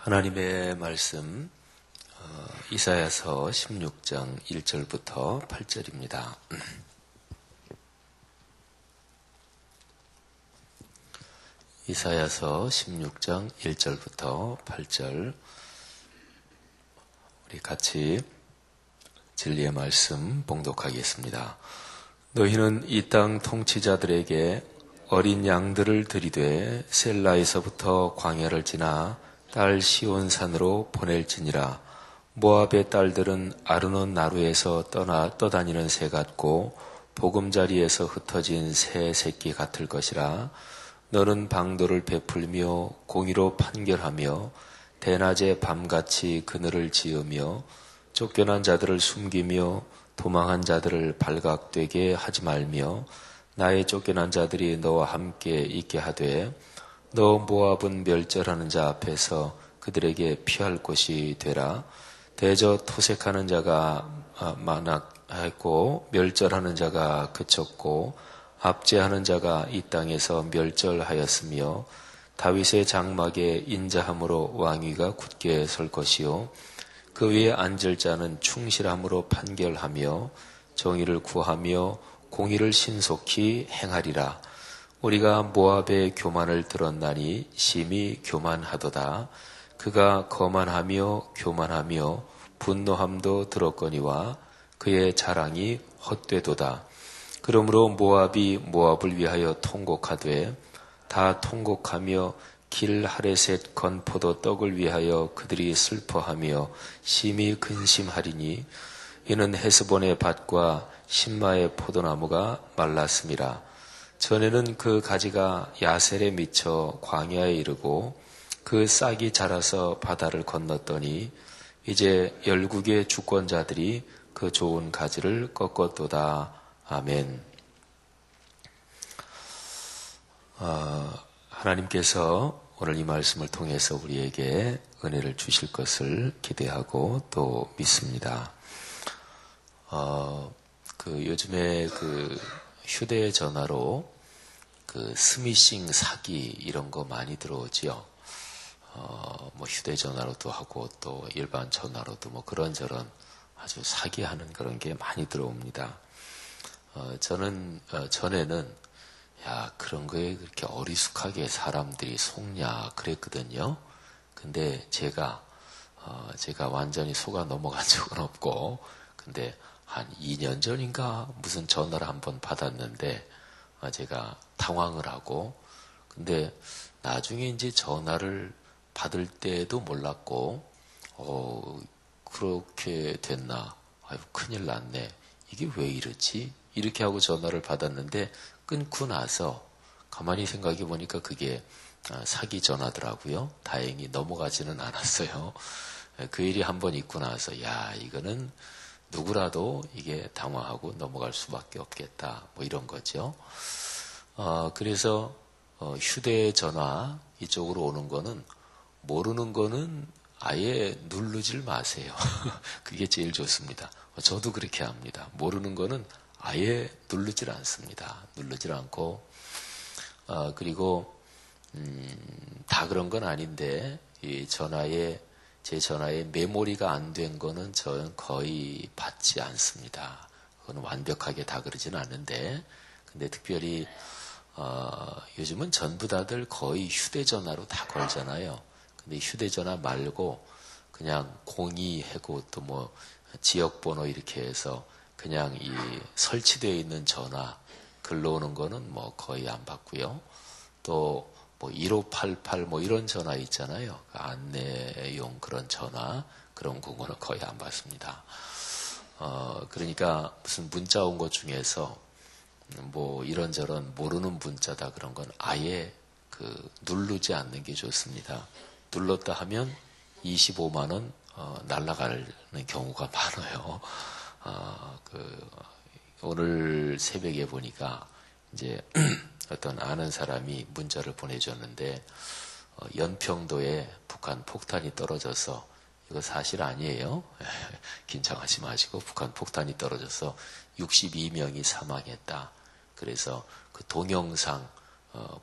하나님의 말씀 이사야서 16장 1절부터 8절입니다. 이사야서 16장 1절부터 8절 우리 같이 진리의 말씀 봉독하겠습니다. 너희는 이 땅 통치자들에게 어린 양들을 들이되 셀라에서부터 광야를 지나 딸 시온산으로 보낼지니라. 모압의 딸들은 아르논 나루에서 떠다니는 새 같고 보금자리에서 흩어진 새 새끼 같을 것이라. 너는 방도를 베풀며 공의로 판결하며 대낮에 밤같이 그늘을 지으며 쫓겨난 자들을 숨기며 도망한 자들을 발각되게 하지 말며 나의 쫓겨난 자들이 너와 함께 있게 하되 너 모압은 멸절하는 자 앞에서 그들에게 피할 곳이 되라. 대저 토색하는 자가 많았고 멸절하는 자가 그쳤고 압제하는 자가 이 땅에서 멸절하였으며 다윗의 장막에 인자함으로 왕위가 굳게 설 것이요 그 위에 앉을 자는 충실함으로 판결하며 정의를 구하며 공의를 신속히 행하리라. 우리가 모압의 교만을 들었나니 심히 교만하도다. 그가 거만하며 교만하며 분노함도 들었거니와 그의 자랑이 헛되도다. 그러므로 모압이 모압을 위하여 통곡하되 다 통곡하며 길 하레셋 건포도 떡을 위하여 그들이 슬퍼하며 심히 근심하리니 이는 헤스본의 밭과 신마의 포도나무가 말랐음이라. 전에는 그 가지가 야셀에 미쳐 광야에 이르고 그 싹이 자라서 바다를 건넜더니 이제 열국의 주권자들이 그 좋은 가지를 꺾었도다. 아멘. 하나님께서 오늘 이 말씀을 통해서 우리에게 은혜를 주실 것을 기대하고 또 믿습니다. 요즘에 휴대전화로 스미싱 사기 이런 거 많이 들어오지요. 휴대전화로도 하고 또 일반 전화로도 그런저런 아주 사기하는 그런 게 많이 들어옵니다. 저는 전에는 그런 거에 그렇게 어리숙하게 사람들이 속냐 그랬거든요. 근데 제가 완전히 속아 넘어간 적은 없고, 근데 한 2년 전인가 무슨 전화를 한번 받았는데 제가 당황을 하고, 근데 나중에 이제 전화를 받을 때도 몰랐고, 그렇게 됐나? 아유, 큰일 났네. 이게 왜 이러지? 이렇게 하고 전화를 받았는데 끊고 나서 가만히 생각해 보니까 그게 사기 전화더라고요. 다행히 넘어가지는 않았어요. 그 일이 한번 있고 나서 이거는 누구라도 이게 당황하고 넘어갈 수밖에 없겠다. 이런 거죠. 그래서 휴대전화 이쪽으로 오는 거는 모르는 거는 아예 누르질 마세요. 그게 제일 좋습니다. 저도 그렇게 합니다. 모르는 거는 아예 누르질 않습니다. 누르질 않고 그리고 다 그런 건 아닌데 제 전화에 메모리가 안 된 거는 저는 거의 받지 않습니다. 그건 완벽하게 다 그러진 않는데, 근데 특별히 요즘은 전부 다들 거의 휴대전화로 다 걸잖아요. 근데 휴대전화 말고 그냥 02하고 또 지역번호 이렇게 해서 그냥 이 설치되어 있는 전화 글로 오는 거는 거의 안 받고요. 또 1588 이런 전화 있잖아요. 안내용 그런 전화, 그런 그거는 거의 안 받습니다. 그러니까 무슨 문자 온 것 중에서 이런저런 모르는 문자다 그런 건 아예 누르지 않는 게 좋습니다. 눌렀다 하면 25만 원 날아가는 경우가 많아요. 오늘 새벽에 보니까 이제 어떤 아는 사람이 문자를 보내줬는데, 연평도에 북한 폭탄이 떨어져서, 이거 사실 아니에요. 긴장하지 마시고, 북한 폭탄이 떨어져서 62명이 사망했다. 그래서 그 동영상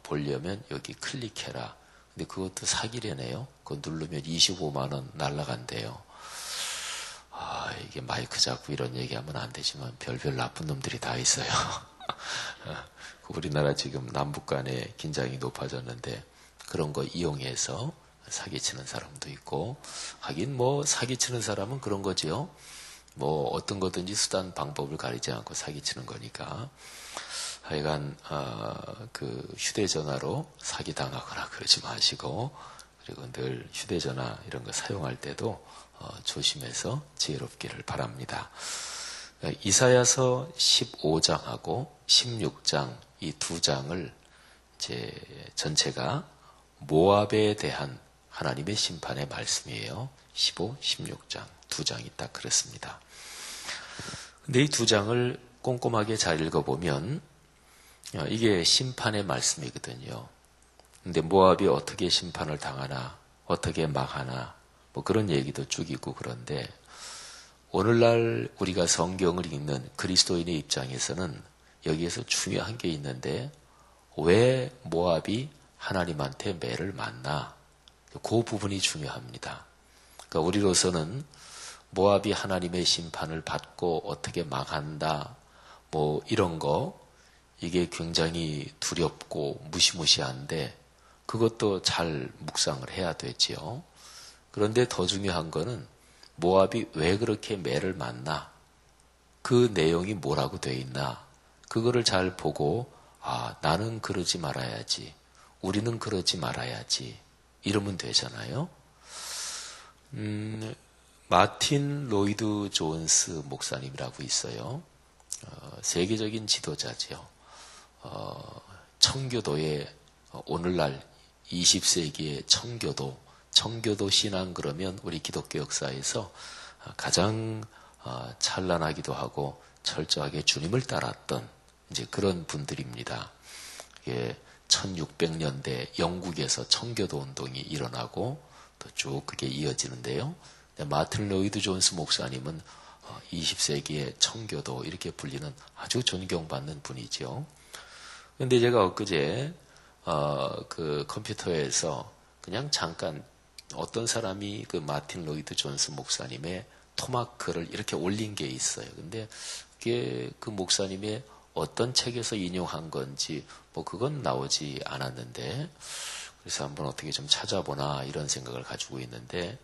보려면 여기 클릭해라. 근데 그것도 사기래네요. 그거 누르면 25만 원 날라간대요. 이게 마이크 잡고 이런 얘기하면 안 되지만 별별 나쁜 놈들이 다 있어요. 우리나라 지금 남북 간의 긴장이 높아졌는데 그런 거 이용해서 사기치는 사람도 있고, 하긴 뭐 사기치는 사람은 그런 거지요. 뭐 어떤 거든지 수단 방법을 가리지 않고 사기치는 거니까. 하여간 그 휴대전화로 사기당하거나 그러지 마시고, 그리고 늘 휴대전화 이런 거 사용할 때도 조심해서 지혜롭기를 바랍니다. 이사야서 15장하고 16장 이 두 장을 이제 전체가 모압에 대한 하나님의 심판의 말씀이에요. 15, 16장 두 장이 딱 그렇습니다. 근데 이 두 장을 꼼꼼하게 잘 읽어보면 이게 심판의 말씀이거든요. 근데 모압이 어떻게 심판을 당하나, 어떻게 망하나, 뭐 그런 얘기도 쭉 있고 그런데 오늘날 우리가 성경을 읽는 그리스도인의 입장에서는 여기에서 중요한 게 있는데 왜 모압이 하나님한테 매를 맞나? 그 부분이 중요합니다. 그러니까 우리로서는 모압이 하나님의 심판을 받고 어떻게 망한다, 뭐 이런 거 이게 굉장히 두렵고 무시무시한데 그것도 잘 묵상을 해야 되지요. 그런데 더 중요한 거는 모압이 왜 그렇게 매를 맞나? 그 내용이 뭐라고 돼 있나? 그거를 잘 보고 나는 그러지 말아야지. 우리는 그러지 말아야지. 이러면 되잖아요. 마틴 로이드 존스 목사님이라고 있어요. 세계적인 지도자죠. 청교도의 오늘날 20세기의 청교도 신앙 그러면 우리 기독교 역사에서 가장 찬란하기도 하고 철저하게 주님을 따랐던 이제 그런 분들입니다. 1600년대 영국에서 청교도 운동이 일어나고 또 쭉 그게 이어지는데요. 마틴 로이드 존스 목사님은 20세기의 청교도 이렇게 불리는 아주 존경받는 분이죠. 그런데 제가 엊그제 그 컴퓨터에서 그냥 잠깐 어떤 사람이 그 마틴 로이드 존스 목사님의 토마크를 이렇게 올린 게 있어요. 근데 그게 그 목사님의 어떤 책에서 인용한 건지 뭐 그건 나오지 않았는데 그래서 한번 어떻게 좀 찾아보나 이런 생각을 가지고 있는데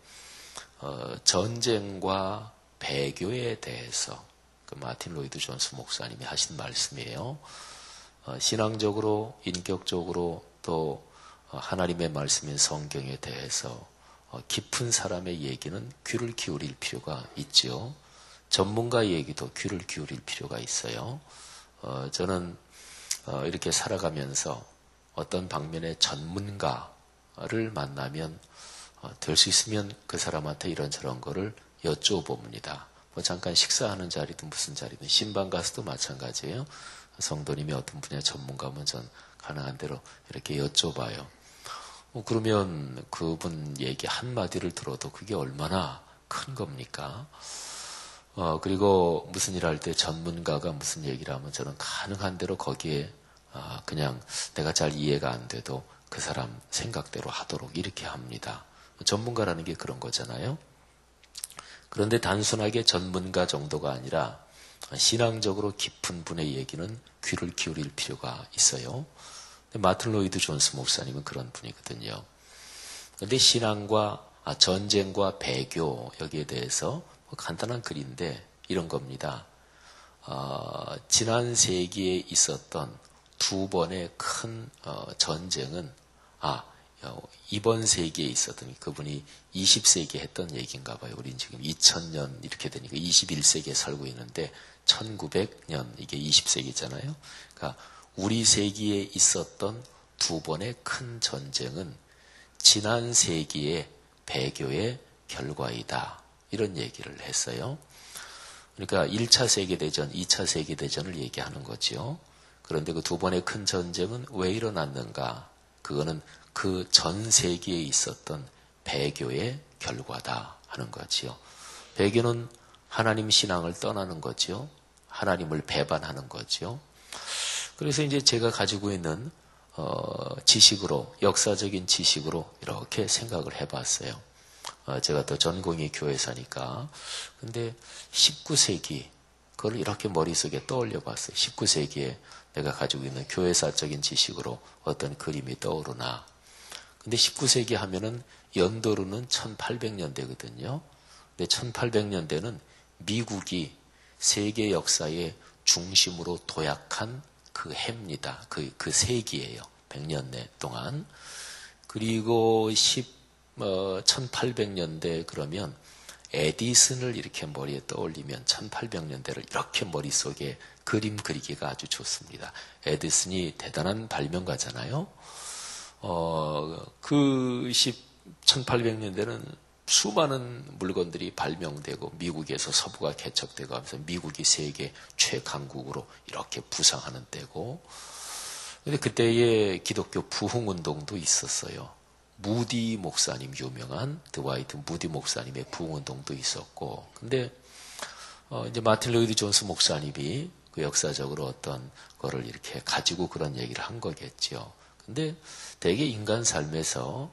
전쟁과 배교에 대해서 그 마틴 로이드 존스 목사님이 하신 말씀이에요. 신앙적으로 인격적으로 또 하나님의 말씀인 성경에 대해서 깊은 사람의 얘기는 귀를 기울일 필요가 있죠. 전문가 얘기도 귀를 기울일 필요가 있어요. 저는 이렇게 살아가면서 어떤 방면의 전문가를 만나면 될 수 있으면 그 사람한테 이런저런 거를 여쭤봅니다. 뭐 잠깐 식사하는 자리든 무슨 자리든 신방 가서도 마찬가지예요. 성도님이 어떤 분야 전문가면 전 가능한 대로 이렇게 여쭤봐요. 그러면 그분 얘기 한마디를 들어도 그게 얼마나 큰 겁니까? 그리고 무슨 일 할 때 전문가가 무슨 얘기를 하면 저는 가능한 대로 거기에 그냥 내가 잘 이해가 안 돼도 그 사람 생각대로 하도록 이렇게 합니다. 전문가라는 게 그런 거잖아요. 그런데 단순하게 전문가 정도가 아니라 신앙적으로 깊은 분의 얘기는 귀를 기울일 필요가 있어요. 마틴 로이드 존스 목사님은 그런 분이거든요. 그런데 신앙과 전쟁과 배교 여기에 대해서 간단한 글인데 이런 겁니다. 지난 세기에 있었던 두 번의 큰 전쟁은 이번 세기에 있었던 그분이 20세기에 했던 얘기인가 봐요. 우린 지금 2000년 이렇게 되니까 21세기에 살고 있는데 1900년 이게 20세기잖아요. 그러니까 우리 세기에 있었던 두 번의 큰 전쟁은 지난 세기의 배교의 결과이다. 이런 얘기를 했어요. 그러니까 1차 세계대전, 2차 세계대전을 얘기하는 거죠. 그런데 그 두 번의 큰 전쟁은 왜 일어났는가? 그거는 그 전 세기에 있었던 배교의 결과다 하는 거지요. 배교는 하나님 신앙을 떠나는 거지요. 하나님을 배반하는 거지요. 그래서 이제 제가 가지고 있는 지식으로, 역사적인 지식으로 이렇게 생각을 해봤어요. 제가 또 전공이 교회사니까. 근데 19세기, 그걸 이렇게 머릿속에 떠올려 봤어요. 19세기에 내가 가지고 있는 교회사적인 지식으로 어떤 그림이 떠오르나. 근데 19세기 하면은 연도로는 1800년대거든요. 근데 1800년대는 미국이 세계 역사의 중심으로 도약한 그 해입니다. 그 세기예요. 100년 내 동안. 그리고 1800년대 그러면 에디슨을 이렇게 머리에 떠올리면 1800년대를 이렇게 머릿속에 그림 그리기가 아주 좋습니다. 에디슨이 대단한 발명가잖아요. 1800년대는 수많은 물건들이 발명되고 미국에서 서부가 개척되고 하면서 미국이 세계 최강국으로 이렇게 부상하는 때고, 근데 그때에 기독교 부흥운동도 있었어요. 무디 목사님, 유명한 드와이트 무디 목사님의 부흥운동도 있었고, 근데 이제 마틴 로이드 존스 목사님이 그 역사적으로 어떤 거를 이렇게 가지고 그런 얘기를 한 거겠죠. 근데 대개 인간 삶에서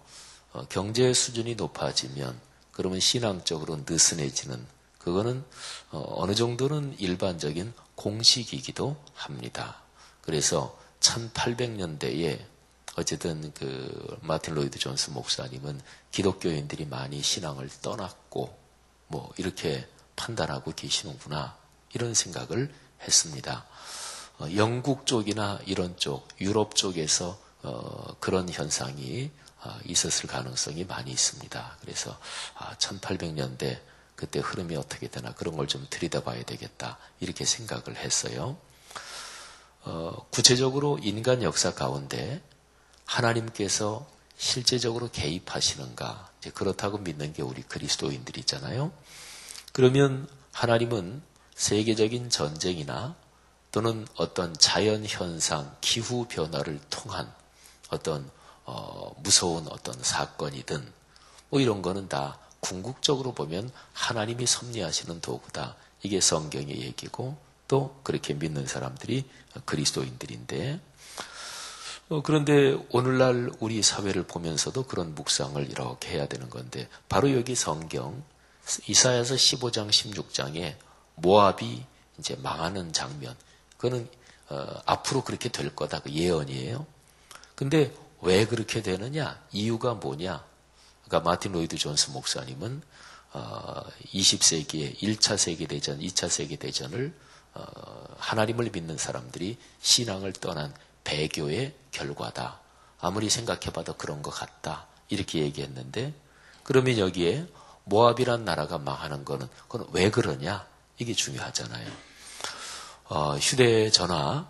경제 수준이 높아지면 그러면 신앙적으로 느슨해지는, 그거는 어느 정도는 일반적인 공식이기도 합니다. 그래서 1800년대에 어쨌든 그 마틴 로이드 존스 목사님은 기독교인들이 많이 신앙을 떠났고 뭐 이렇게 판단하고 계시는구나, 이런 생각을 했습니다. 영국 쪽이나 이런 쪽, 유럽 쪽에서 그런 현상이 있었을 가능성이 많이 있습니다. 그래서 1800년대 그때 흐름이 어떻게 되나 그런 걸 좀 들여다봐야 되겠다, 이렇게 생각을 했어요. 구체적으로 인간 역사 가운데 하나님께서 실제적으로 개입하시는가, 이제 그렇다고 믿는 게 우리 그리스도인들이잖아요. 그러면 하나님은 세계적인 전쟁이나 또는 어떤 자연현상, 기후변화를 통한 어떤 무서운 어떤 사건이든 뭐 이런 거는 다 궁극적으로 보면 하나님이 섭리하시는 도구다, 이게 성경의 얘기고 또 그렇게 믿는 사람들이 그리스도인들인데, 그런데 오늘날 우리 사회를 보면서도 그런 묵상을 이렇게 해야 되는 건데, 바로 여기 성경 이사야서 15장 16장에 모압이 이제 망하는 장면, 그거는 앞으로 그렇게 될 거다, 그 예언이에요. 근데 왜 그렇게 되느냐, 이유가 뭐냐. 그러니까 마틴 로이드 존스 목사님은 20세기에 1차 세계대전, 2차 세계대전을 하나님을 믿는 사람들이 신앙을 떠난 배교의 결과다, 아무리 생각해봐도 그런 것 같다, 이렇게 얘기했는데, 그러면 여기에 모압이란 나라가 망하는 거는 그건 왜 그러냐, 이게 중요하잖아요. 휴대전화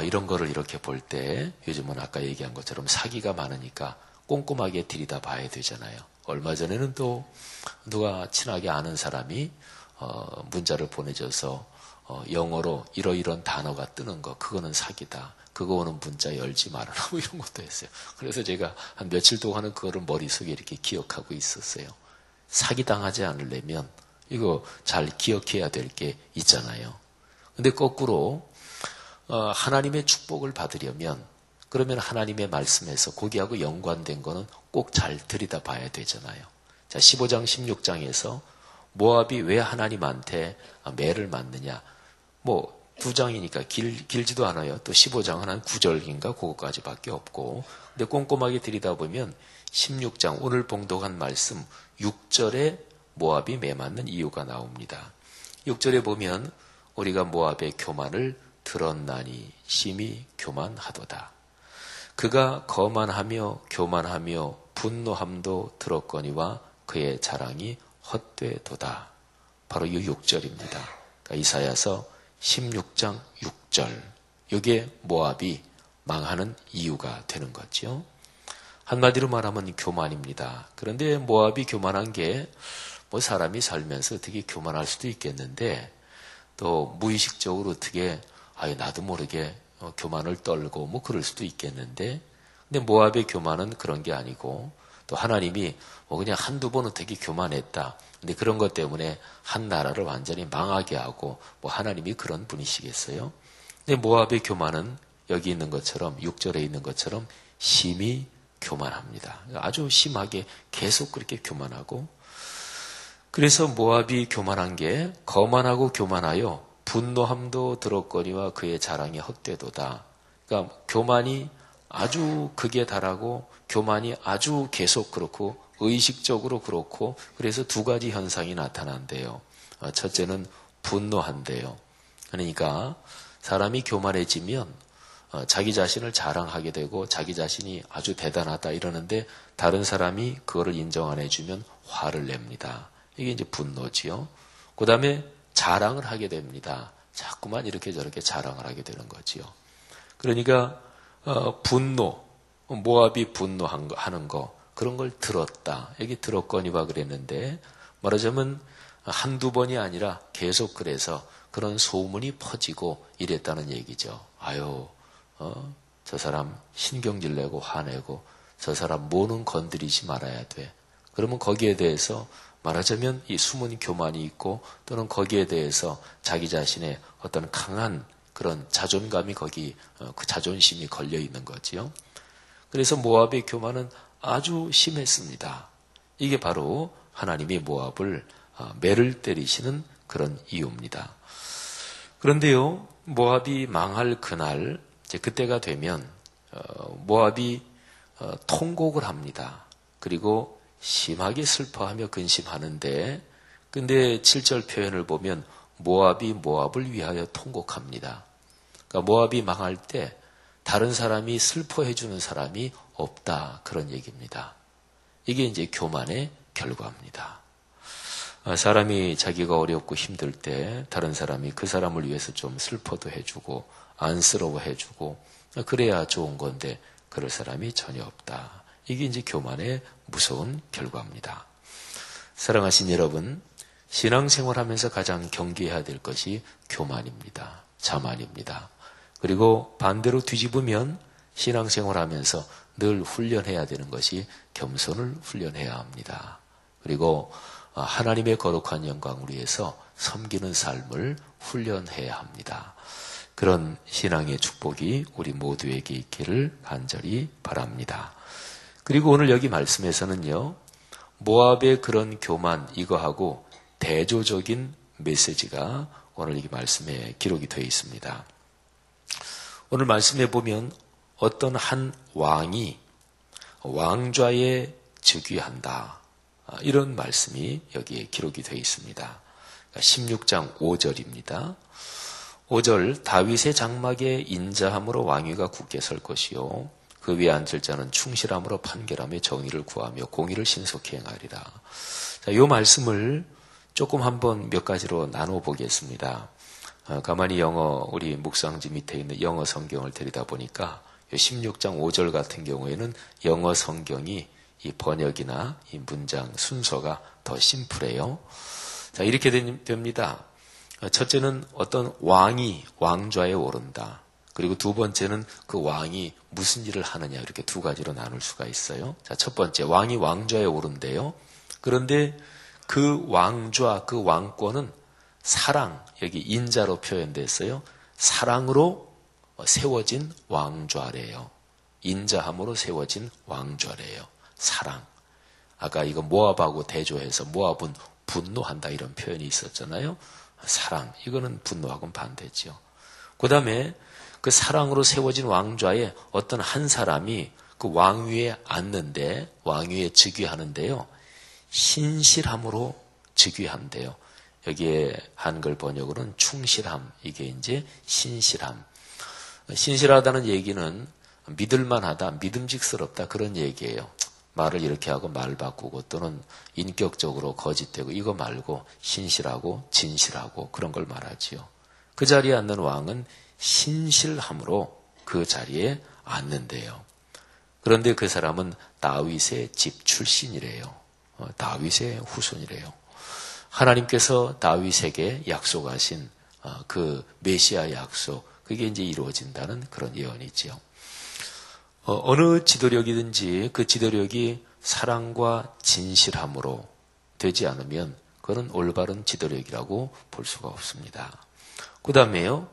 이런 거를 이렇게 볼 때 요즘은 아까 얘기한 것처럼 사기가 많으니까 꼼꼼하게 들여다봐야 되잖아요. 얼마 전에는 또 누가 친하게 아는 사람이 문자를 보내줘서 영어로 이러이런 단어가 뜨는 거, 그거는 사기다, 그거 오는 문자 열지 말아라, 뭐 이런 것도 했어요. 그래서 제가 한 며칠 동안은 그거를 머릿속에 이렇게 기억하고 있었어요. 사기당하지 않으려면 이거 잘 기억해야 될 게 있잖아요. 근데 거꾸로 하나님의 축복을 받으려면, 그러면 하나님의 말씀에서 거기하고 연관된 거는 꼭 잘 들여다봐야 되잖아요. 자, 15장 16장에서 모압이 왜 하나님한테 매를 맞느냐, 뭐 2장이니까 길지도 않아요. 또 15장은 한 9절인가 그거까지밖에 없고, 근데 꼼꼼하게 들여다보면 16장 오늘 봉독한 말씀 6절에 모압이 매 맞는 이유가 나옵니다. 6절에 보면 우리가 모압의 교만을 들었나니 심히 교만하도다. 그가 거만하며 교만하며 분노함도 들었거니와 그의 자랑이 헛되도다. 바로 이 6절입니다. 그러니까 이사야서 16장 6절. 이게 모압이 망하는 이유가 되는 거죠. 한마디로 말하면 교만입니다. 그런데 모압이 교만한 게 뭐 사람이 살면서 어떻게 교만할 수도 있겠는데, 또 무의식적으로 어떻게 나도 모르게 교만을 떨고 뭐 그럴 수도 있겠는데, 근데 모압의 교만은 그런 게 아니고, 또 하나님이 뭐 그냥 한두 번 어떻게 교만했다, 근데 그런 것 때문에 한 나라를 완전히 망하게 하고 뭐 하나님이 그런 분이시겠어요? 근데 모압의 교만은 여기 있는 것처럼 6절에 있는 것처럼 심히 교만합니다. 아주 심하게 계속 그렇게 교만하고, 그래서 모압이 교만한 게 거만하고 교만하여 분노함도 들었거니와 그의 자랑이 헛되도다. 그러니까 교만이 아주 극에 달하고 교만이 아주 계속 그렇고 의식적으로 그렇고, 그래서 두 가지 현상이 나타난대요. 첫째는 분노한대요. 그러니까 사람이 교만해지면 자기 자신을 자랑하게 되고 자기 자신이 아주 대단하다 이러는데 다른 사람이 그거를 인정 안 해주면 화를 냅니다. 이게 이제 분노지요. 그 다음에 자랑을 하게 됩니다. 자꾸만 이렇게 저렇게 자랑을 하게 되는 거지요. 그러니까 분노, 모압이 분노하는 거, 그런 걸 들었다. 여기 들었거니와 그랬는데 말하자면 한두 번이 아니라 계속 그래서 그런 소문이 퍼지고 이랬다는 얘기죠. 아유, 저 사람 신경질 내고 화내고 저 사람 뭐는 건드리지 말아야 돼. 그러면 거기에 대해서 말하자면 이 숨은 교만이 있고 또는 거기에 대해서 자기 자신의 어떤 강한 그런 자존감이 거기 그 자존심이 걸려 있는 거지요. 그래서 모압의 교만은 아주 심했습니다. 이게 바로 하나님이 모압을 매를 때리시는 그런 이유입니다. 그런데요, 모압이 망할 그날, 이제 그때가 되면 모압이 통곡을 합니다. 그리고 심하게 슬퍼하며 근심하는데, 근데 7절 표현을 보면 모압이 모압을 위하여 통곡합니다. 그러니까 모압이 망할 때 다른 사람이 슬퍼해 주는 사람이 없다, 그런 얘기입니다. 이게 이제 교만의 결과입니다. 사람이 자기가 어렵고 힘들 때 다른 사람이 그 사람을 위해서 좀 슬퍼도 해주고 안쓰러워 해주고 그래야 좋은 건데 그럴 사람이 전혀 없다. 이게 이제 교만의 무서운 결과입니다. 사랑하신 여러분, 신앙생활하면서 가장 경계해야 될 것이 교만입니다. 자만입니다. 그리고 반대로 뒤집으면 신앙생활하면서 늘 훈련해야 되는 것이 겸손을 훈련해야 합니다. 그리고 하나님의 거룩한 영광을 위해서 섬기는 삶을 훈련해야 합니다. 그런 신앙의 축복이 우리 모두에게 있기를 간절히 바랍니다. 그리고 오늘 여기 말씀에서는요, 모압의 그런 교만, 이거하고 대조적인 메시지가 오늘 이 말씀에 기록이 되어 있습니다. 오늘 말씀에 보면 어떤 한 왕이 왕좌에 즉위한다, 이런 말씀이 여기에 기록이 되어 있습니다. 16장 5절입니다. 5절, 다윗의 장막에 인자함으로 왕위가 굳게 설 것이요 그 위에 앉을 자는 충실함으로 판결하며 정의를 구하며 공의를 신속히 행하리라. 자, 이 말씀을 조금 한번 몇 가지로 나눠 보겠습니다. 가만히 우리 묵상지 밑에 있는 영어 성경을 들이다 보니까 16장 5절 같은 경우에는 영어 성경이 이 번역이나 이 문장 순서가 더 심플해요. 자, 이렇게 됩니다. 첫째는 어떤 왕이 왕좌에 오른다. 그리고 두 번째는 그 왕이 무슨 일을 하느냐, 이렇게 두 가지로 나눌 수가 있어요. 자, 첫 번째, 왕이 왕좌에 오른대요. 그런데 그 왕좌, 그 왕권은 사랑, 여기 인자로 표현됐어요. 사랑으로 세워진 왕좌래요. 인자함으로 세워진 왕좌래요. 사랑. 아까 이거 모압하고 대조해서 모압은 분노한다 이런 표현이 있었잖아요. 사랑, 이거는 분노하고는 반대죠. 그 다음에 그 사랑으로 세워진 왕좌에 어떤 한 사람이 그 왕위에 앉는데, 왕위에 즉위하는데요, 신실함으로 즉위한대요. 여기에 한글 번역으로는 충실함, 이게 이제 신실함. 신실하다는 얘기는 믿을만하다, 믿음직스럽다, 그런 얘기예요. 말을 이렇게 하고 말 바꾸고 또는 인격적으로 거짓되고 이거 말고 신실하고 진실하고 그런 걸 말하지요. 그 자리에 앉는 왕은 신실함으로 그 자리에 앉는데요. 그런데 그 사람은 다윗의 집 출신이래요. 다윗의 후손이래요. 하나님께서 다윗에게 약속하신 그 메시아 약속, 그게 이제 이루어진다는 그런 예언이지요. 어느 지도력이든지 그 지도력이 사랑과 진실함으로 되지 않으면 그건 올바른 지도력이라고 볼 수가 없습니다. 그 다음에요,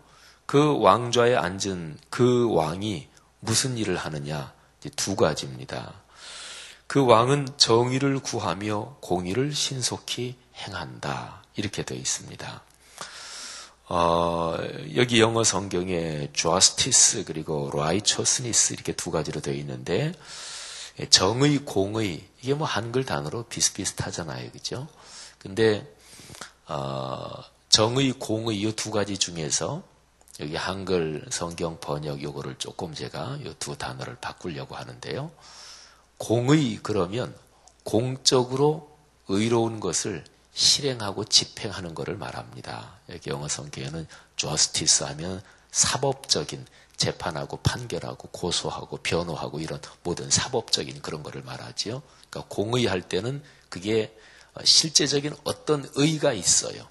그 왕좌에 앉은 그 왕이 무슨 일을 하느냐? 이제 두 가지입니다. 그 왕은 정의를 구하며 공의를 신속히 행한다. 이렇게 되어 있습니다. 여기 영어 성경에 justice 그리고 righteousness 이렇게 두 가지로 되어 있는데 정의, 공의 이게 뭐 한글 단어로 비슷비슷하잖아요. 그죠? 근데 정의, 공의 이 두 가지 중에서 여기 한글 성경 번역 요거를 조금 제가 이 두 단어를 바꾸려고 하는데요. 공의 그러면 공적으로 의로운 것을 실행하고 집행하는 것을 말합니다. 여기 영어 성경에는 justice 하면 사법적인 재판하고 판결하고 고소하고 변호하고 이런 모든 사법적인 그런 것을 말하지요. 그러니까 공의할 때는 그게 실제적인 어떤 의가 있어요.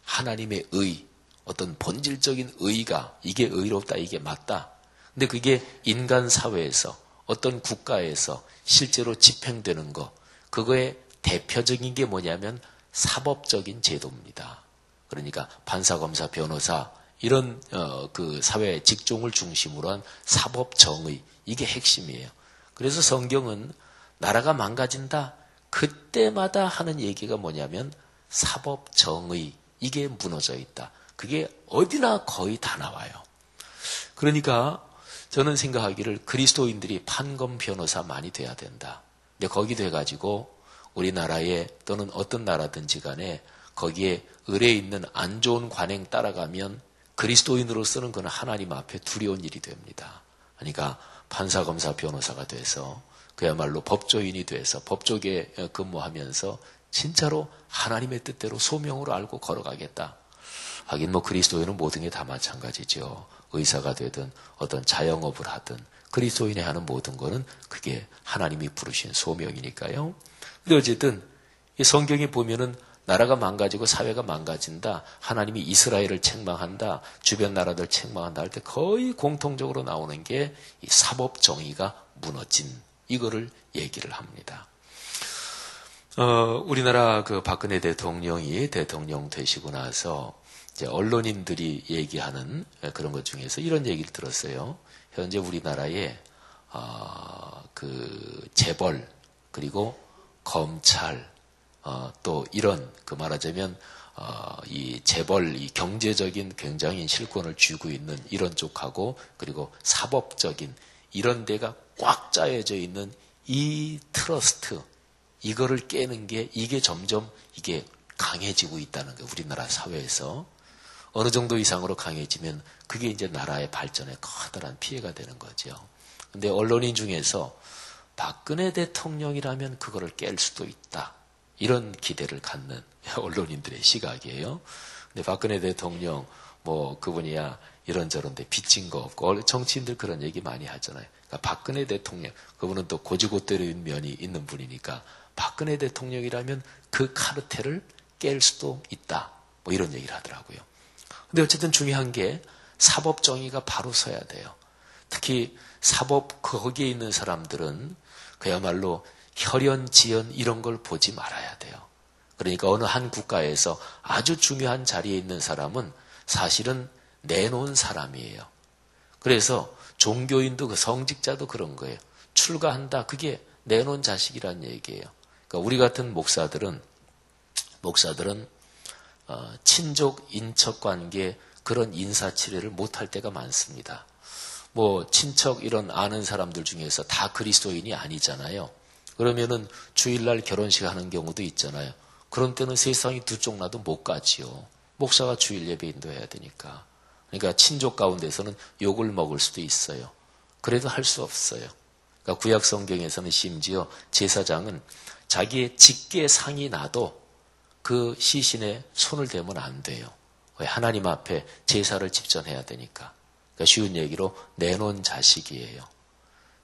하나님의 의, 어떤 본질적인 의가 이게 의롭다, 이게 맞다. 근데 그게 인간 사회에서 어떤 국가에서 실제로 집행되는 거, 그거의 대표적인 게 뭐냐면 사법적인 제도입니다. 그러니까 판사, 검사, 변호사 이런 그 사회 직종을 중심으로 한 사법 정의 이게 핵심이에요. 그래서 성경은 나라가 망가진다 그때마다 하는 얘기가 뭐냐면 사법 정의 이게 무너져 있다. 그게 어디나 거의 다 나와요. 그러니까 저는 생각하기를 그리스도인들이 판검 변호사 많이 돼야 된다. 근데 거기 돼가지고 우리나라에 또는 어떤 나라든지 간에 거기에 을에 있는 안 좋은 관행 따라가면 그리스도인으로서는 그건 하나님 앞에 두려운 일이 됩니다. 그러니까 판사, 검사, 변호사가 돼서 그야말로 법조인이 돼서 법조계에 근무하면서 진짜로 하나님의 뜻대로 소명으로 알고 걸어가겠다. 하긴 뭐 그리스도인은 모든 게 다 마찬가지죠. 의사가 되든 어떤 자영업을 하든 그리스도인이 하는 모든 거는 그게 하나님이 부르신 소명이니까요. 근데 어쨌든 이 성경에 보면은 나라가 망가지고 사회가 망가진다. 하나님이 이스라엘을 책망한다. 주변 나라들 책망한다 할 때 거의 공통적으로 나오는 게 이 사법 정의가 무너진 이거를 얘기를 합니다. 우리나라 그 박근혜 대통령이 대통령 되시고 나서 이제 언론인들이 얘기하는 그런 것 중에서 이런 얘기를 들었어요. 현재 우리나라에 그 재벌 그리고 검찰 또 이런 그 말하자면 이 재벌 이 경제적인 굉장히 실권을 쥐고 있는 이런 쪽하고 그리고 사법적인 이런 데가 꽉 짜여져 있는 이 트러스트 이거를 깨는 게 이게 점점 이게 강해지고 있다는 거예요. 우리나라 사회에서 어느 정도 이상으로 강해지면 그게 이제 나라의 발전에 커다란 피해가 되는 거죠. 근데 언론인 중에서 박근혜 대통령이라면 그거를 깰 수도 있다. 이런 기대를 갖는 언론인들의 시각이에요. 근데 박근혜 대통령 뭐 그분이야 이런저런데 빚진 거 없고 정치인들 그런 얘기 많이 하잖아요. 그러니까 박근혜 대통령 그분은 또 고지고대로인 면이 있는 분이니까 박근혜 대통령이라면 그 카르텔을 깰 수도 있다. 뭐 이런 얘기를 하더라고요. 근데 어쨌든 중요한 게 사법 정의가 바로 서야 돼요. 특히 사법 거기에 있는 사람들은 그야말로 혈연, 지연 이런 걸 보지 말아야 돼요. 그러니까 어느 한 국가에서 아주 중요한 자리에 있는 사람은 사실은 내놓은 사람이에요. 그래서 종교인도 그 성직자도 그런 거예요. 출가한다. 그게 내놓은 자식이란 얘기예요. 그러니까 우리 같은 목사들은 친족 인척 관계 그런 인사치레를 못할 때가 많습니다. 뭐 친척 이런 아는 사람들 중에서 다 그리스도인이 아니잖아요. 그러면은 주일날 결혼식 하는 경우도 있잖아요. 그런 때는 세상이 두 쪽 나도 못 가지요. 목사가 주일 예배 인도해야 되니까. 그러니까 친족 가운데서는 욕을 먹을 수도 있어요. 그래도 할 수 없어요. 그러니까 구약 성경에서는 심지어 제사장은 자기의 직계 상이 나도 그 시신에 손을 대면 안 돼요. 왜? 하나님 앞에 제사를 집전해야 되니까. 그러니까 쉬운 얘기로 내놓은 자식이에요.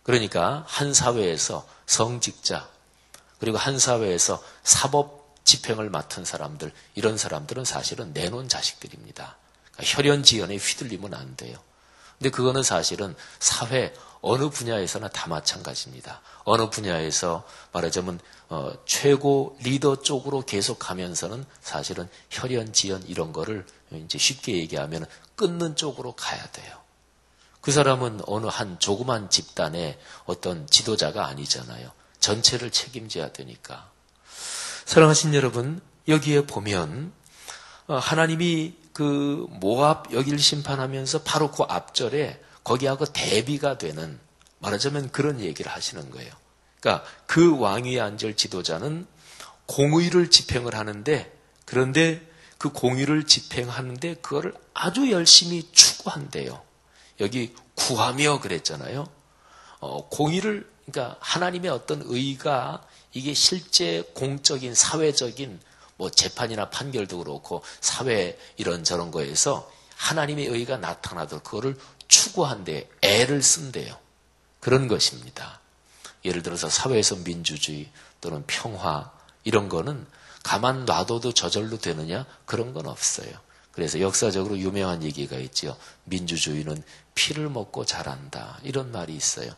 그러니까 한 사회에서 성직자 그리고 한 사회에서 사법 집행을 맡은 사람들 이런 사람들은 사실은 내놓은 자식들입니다. 그러니까 혈연지연에 휘둘리면 안 돼요. 근데 그거는 사실은 사회 어느 분야에서나 다 마찬가지입니다. 어느 분야에서 말하자면 최고 리더 쪽으로 계속 가면서는 사실은 혈연, 지연 이런 거를 이제 쉽게 얘기하면 끊는 쪽으로 가야 돼요. 그 사람은 어느 한 조그만 집단의 어떤 지도자가 아니잖아요. 전체를 책임져야 되니까. 사랑하신 여러분, 여기에 보면 하나님이 그 모압 여길 심판하면서 바로 그 앞절에 거기하고 대비가 되는, 말하자면 그런 얘기를 하시는 거예요. 그러니까 그 왕위에 앉을 지도자는 공의를 집행을 하는데, 그런데 그 공의를 집행하는데 그거를 아주 열심히 추구한대요. 여기 구하며 그랬잖아요. 공의를, 그러니까 하나님의 어떤 의가 이게 실제 공적인 사회적인 뭐 재판이나 판결도 그렇고 사회 이런저런 거에서 하나님의 의가 나타나도록 그거를 추구한데 애를 쓴대요. 그런 것입니다. 예를 들어서 사회에서 민주주의 또는 평화 이런 거는 가만 놔둬도 저절로 되느냐? 그런 건 없어요. 그래서 역사적으로 유명한 얘기가 있죠. 민주주의는 피를 먹고 자란다. 이런 말이 있어요.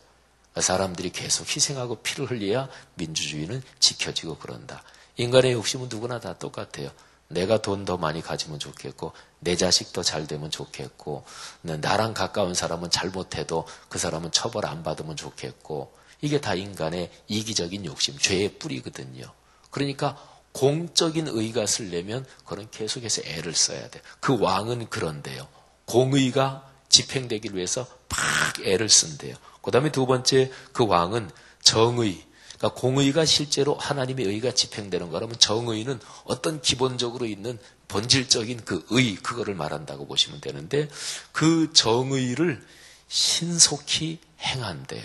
사람들이 계속 희생하고 피를 흘려야 민주주의는 지켜지고 그런다. 인간의 욕심은 누구나 다 똑같아요. 내가 돈 더 많이 가지면 좋겠고, 내 자식도 잘 되면 좋겠고, 나랑 가까운 사람은 잘못해도 그 사람은 처벌 안 받으면 좋겠고, 이게 다 인간의 이기적인 욕심, 죄의 뿌리거든요. 그러니까 공적인 의가 쓰려면 그건 계속해서 애를 써야 돼요. 그 왕은 그런데요. 공의가 집행되기 위해서 막 애를 쓴대요. 그 다음에 두 번째, 그 왕은 정의, 그러니까 공의가 실제로 하나님의 의가 집행되는 거라면 정의는 어떤 기본적으로 있는 본질적인 그 의, 그거를 말한다고 보시면 되는데 그 정의를 신속히 행한대요.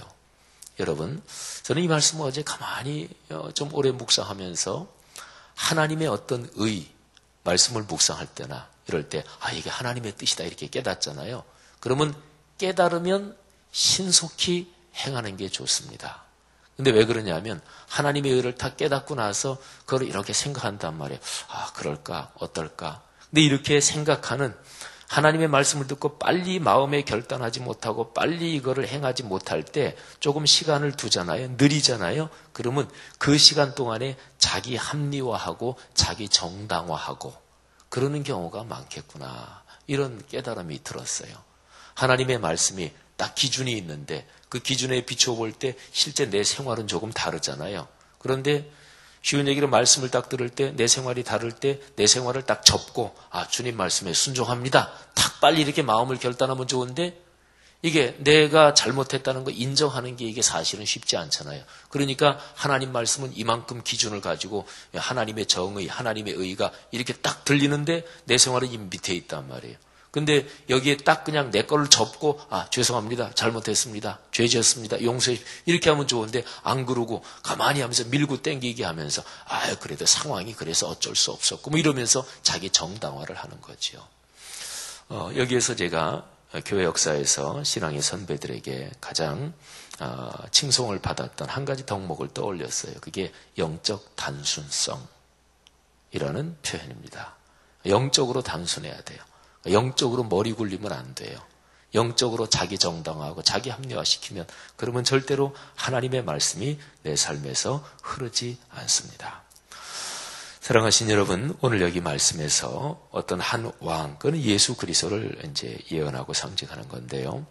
여러분, 저는 이 말씀을 어제 가만히 좀 오래 묵상하면서 하나님의 어떤 의, 말씀을 묵상할 때나 이럴 때 이게 하나님의 뜻이다 이렇게 깨닫잖아요. 그러면 깨달으면 신속히 행하는 게 좋습니다. 근데 왜 그러냐면 하나님의 의를 다 깨닫고 나서 그걸 이렇게 생각한단 말이에요. 그럴까? 어떨까? 근데 이렇게 생각하는 하나님의 말씀을 듣고 빨리 마음에 결단하지 못하고 빨리 이거를 행하지 못할 때 조금 시간을 두잖아요. 느리잖아요. 그러면 그 시간 동안에 자기 합리화하고 자기 정당화하고 그러는 경우가 많겠구나. 이런 깨달음이 들었어요. 하나님의 말씀이 딱 기준이 있는데 그 기준에 비춰볼 때 실제 내 생활은 조금 다르잖아요. 그런데 쉬운 얘기로 말씀을 딱 들을 때 내 생활이 다를 때 내 생활을 딱 접고 주님 말씀에 순종합니다. 딱 빨리 이렇게 마음을 결단하면 좋은데 이게 내가 잘못했다는 거 인정하는 게 이게 사실은 쉽지 않잖아요. 그러니까 하나님 말씀은 이만큼 기준을 가지고 하나님의 정의, 하나님의 의가 이렇게 딱 들리는데 내 생활은 이 밑에 있단 말이에요. 근데 여기에 딱 그냥 내 거를 접고 죄송합니다. 잘못했습니다. 죄 지었습니다. 용서해. 이렇게 하면 좋은데 안 그러고 가만히 하면서 밀고 땡기게 하면서 그래도 상황이 그래서 어쩔 수 없었고 뭐 이러면서 자기 정당화를 하는 거죠. 여기에서 제가 교회 역사에서 신앙의 선배들에게 가장 칭송을 받았던 한 가지 덕목을 떠올렸어요. 그게 영적 단순성이라는 표현입니다. 영적으로 단순해야 돼요. 영적으로 머리 굴리면 안 돼요. 영적으로 자기 정당화하고 자기 합리화시키면 그러면 절대로 하나님의 말씀이 내 삶에서 흐르지 않습니다. 사랑하신 여러분, 오늘 여기 말씀에서 어떤 한 왕, 그는 예수 그리스도를 이제 예언하고 상징하는 건데요.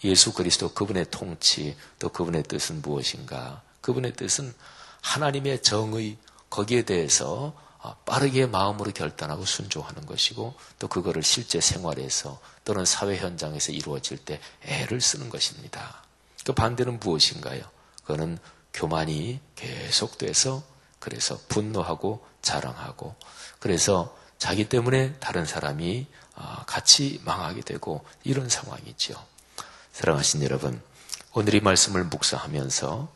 예수 그리스도 그분의 통치, 또 그분의 뜻은 무엇인가? 그분의 뜻은 하나님의 정의, 거기에 대해서 빠르게 마음으로 결단하고 순종하는 것이고 또 그거를 실제 생활에서 또는 사회 현장에서 이루어질 때 애를 쓰는 것입니다. 그 반대는 무엇인가요? 그거는 교만이 계속돼서 그래서 분노하고 자랑하고 그래서 자기 때문에 다른 사람이 같이 망하게 되고 이런 상황이죠. 사랑하신 여러분, 오늘 이 말씀을 묵상하면서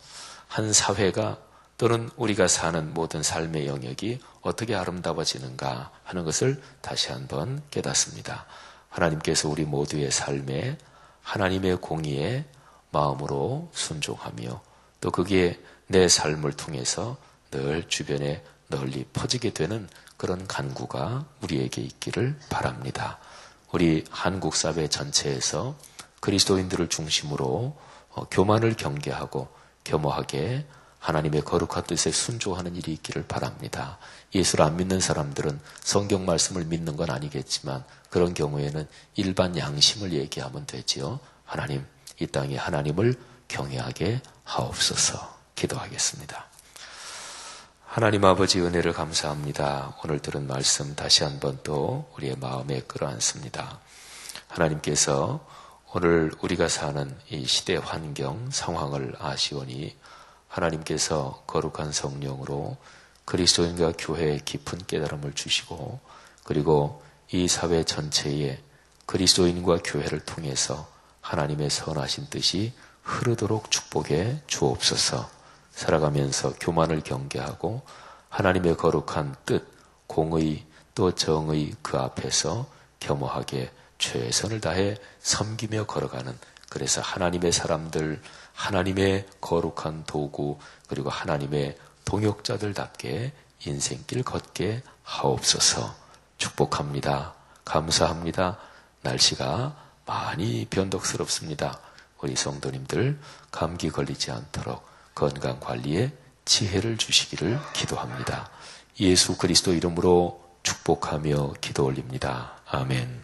한 사회가 또는 우리가 사는 모든 삶의 영역이 어떻게 아름다워지는가 하는 것을 다시 한번 깨닫습니다. 하나님께서 우리 모두의 삶에 하나님의 공의에 마음으로 순종하며 또 그게 내 삶을 통해서 늘 주변에 널리 퍼지게 되는 그런 간구가 우리에게 있기를 바랍니다. 우리 한국 사회 전체에서 그리스도인들을 중심으로 교만을 경계하고 겸허하게 하나님의 거룩한 뜻에 순종하는 일이 있기를 바랍니다. 예수를 안 믿는 사람들은 성경 말씀을 믿는 건 아니겠지만 그런 경우에는 일반 양심을 얘기하면 되지요. 하나님, 이 땅에 하나님을 경외하게 하옵소서. 기도하겠습니다. 하나님 아버지 은혜를 감사합니다. 오늘 들은 말씀 다시 한번 또 우리의 마음에 끌어안습니다. 하나님께서 오늘 우리가 사는 이 시대 환경 상황을 아시오니 하나님께서 거룩한 성령으로 그리스도인과 교회에 깊은 깨달음을 주시고 그리고 이 사회 전체에 그리스도인과 교회를 통해서 하나님의 선하신 뜻이 흐르도록 축복해 주옵소서. 살아가면서 교만을 경계하고 하나님의 거룩한 뜻, 공의 또 정의 그 앞에서 겸허하게 최선을 다해 섬기며 걸어가는 그래서 하나님의 사람들, 하나님의 거룩한 도구 그리고 하나님의 동역자들답게 인생길 걷게 하옵소서. 축복합니다. 감사합니다. 날씨가 많이 변덕스럽습니다. 우리 성도님들 감기 걸리지 않도록 건강관리에 지혜를 주시기를 기도합니다. 예수 그리스도 이름으로 축복하며 기도 올립니다. 아멘.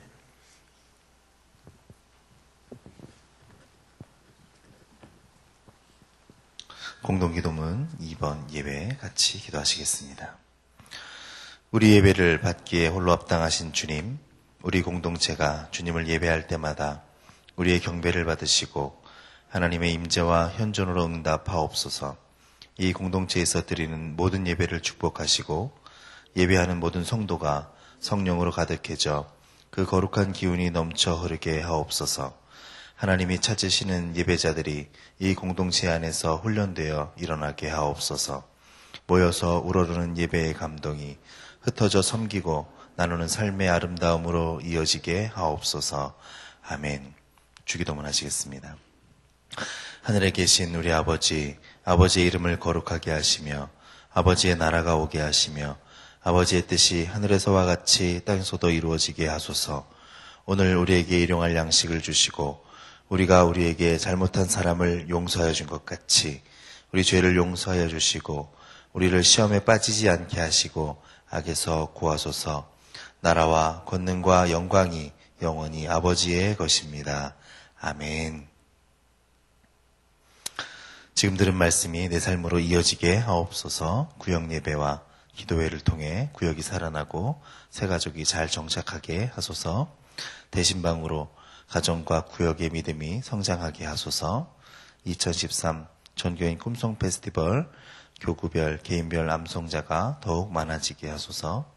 공동기도문 2번 예배 같이 기도하시겠습니다. 우리 예배를 받기에 홀로 합당하신 주님, 우리 공동체가 주님을 예배할 때마다 우리의 경배를 받으시고 하나님의 임재와 현존으로 응답하옵소서. 이 공동체에서 드리는 모든 예배를 축복하시고 예배하는 모든 성도가 성령으로 가득해져 그 거룩한 기운이 넘쳐 흐르게 하옵소서. 하나님이 찾으시는 예배자들이 이 공동체 안에서 훈련되어 일어나게 하옵소서. 모여서 우러르는 예배의 감동이 흩어져 섬기고 나누는 삶의 아름다움으로 이어지게 하옵소서. 아멘. 주기도문 하시겠습니다. 하늘에 계신 우리 아버지, 아버지의 이름을 거룩하게 하시며 아버지의 나라가 오게 하시며 아버지의 뜻이 하늘에서와 같이 땅에서도 이루어지게 하소서. 오늘 우리에게 일용할 양식을 주시고 우리가 우리에게 잘못한 사람을 용서하여 준 것 같이 우리 죄를 용서하여 주시고 우리를 시험에 빠지지 않게 하시고 악에서 구하소서. 나라와 권능과 영광이 영원히 아버지의 것입니다. 아멘. 지금 들은 말씀이 내 삶으로 이어지게 하옵소서. 구역 예배와 기도회를 통해 구역이 살아나고 새 가족이 잘 정착하게 하소서. 대신방으로 가정과 구역의 믿음이 성장하게 하소서. 2013 전교인 꿈송 페스티벌 교구별 개인별 암송자가 더욱 많아지게 하소서.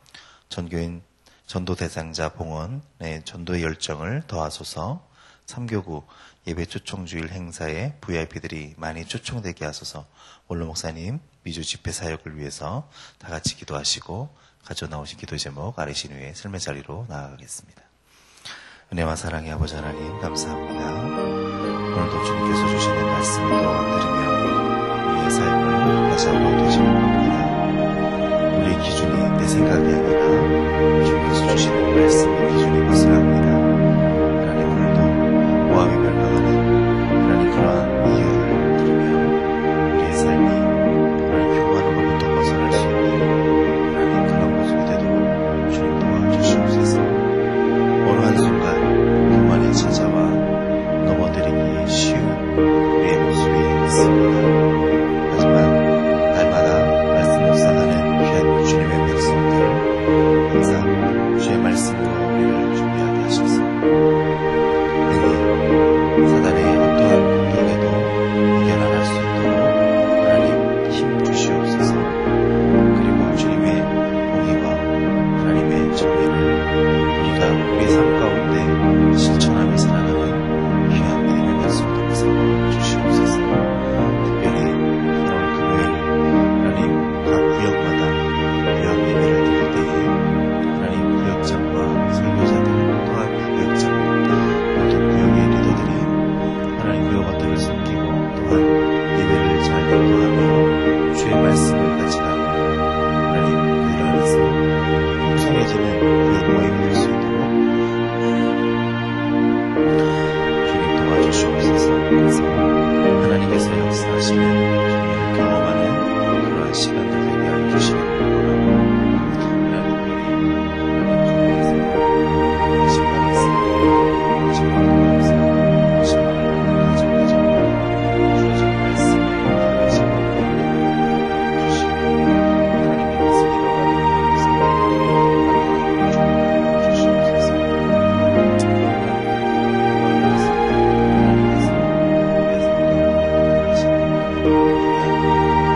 전교인 전도 대상자 봉헌의 전도의 열정을 더하소서. 3교구 예배 초청주일 행사에 VIP들이 많이 초청되게 하소서. 원로 목사님 미주 집회 사역을 위해서 다 같이 기도하시고 가져 나오신 기도 제목 아래신 후에 삶의 자리로 나아가겠습니다. 은혜와 사랑의 아버지 하나님 감사합니다. 오늘도 주님께서 주시는 말씀을 들으며 우리의 삶을 다시 한번 되짚는 겁니다. 우리의 기준이 내 생각이 아니라 주님께서 주시는 말씀의 기준이 것을 압니다. 하나님 오늘도 모함이 멸망하는 하나님 그러한 이유를 들으며 우리의 삶이 하나님 교만으로부터 벗어날 수 있는 하나님 그런 모습이 되도록 주님 도와주시옵소서. 어느 한순간 교만이 찾아와 넘어뜨리기 쉬운 우리의 모습이 있습니다. 하지만 날마다 말씀 묵상하는 귀한 주님의 백성들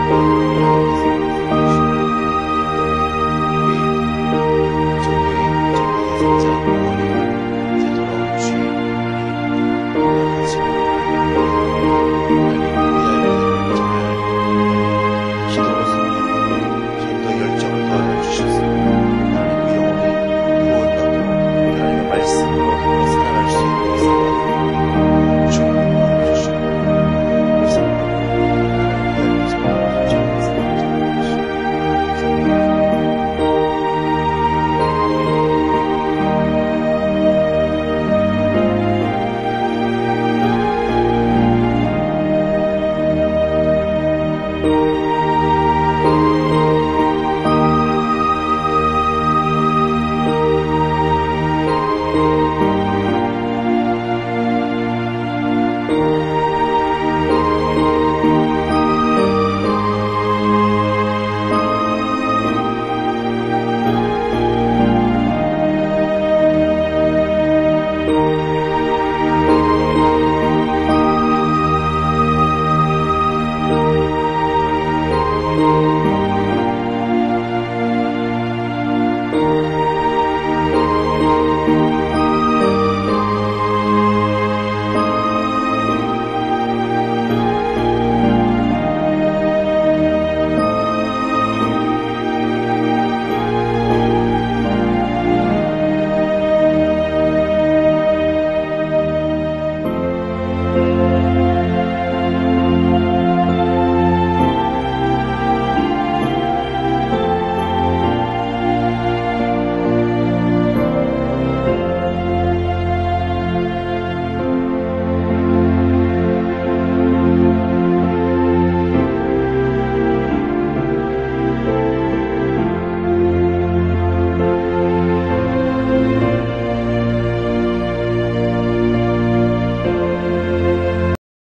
주시옵소서.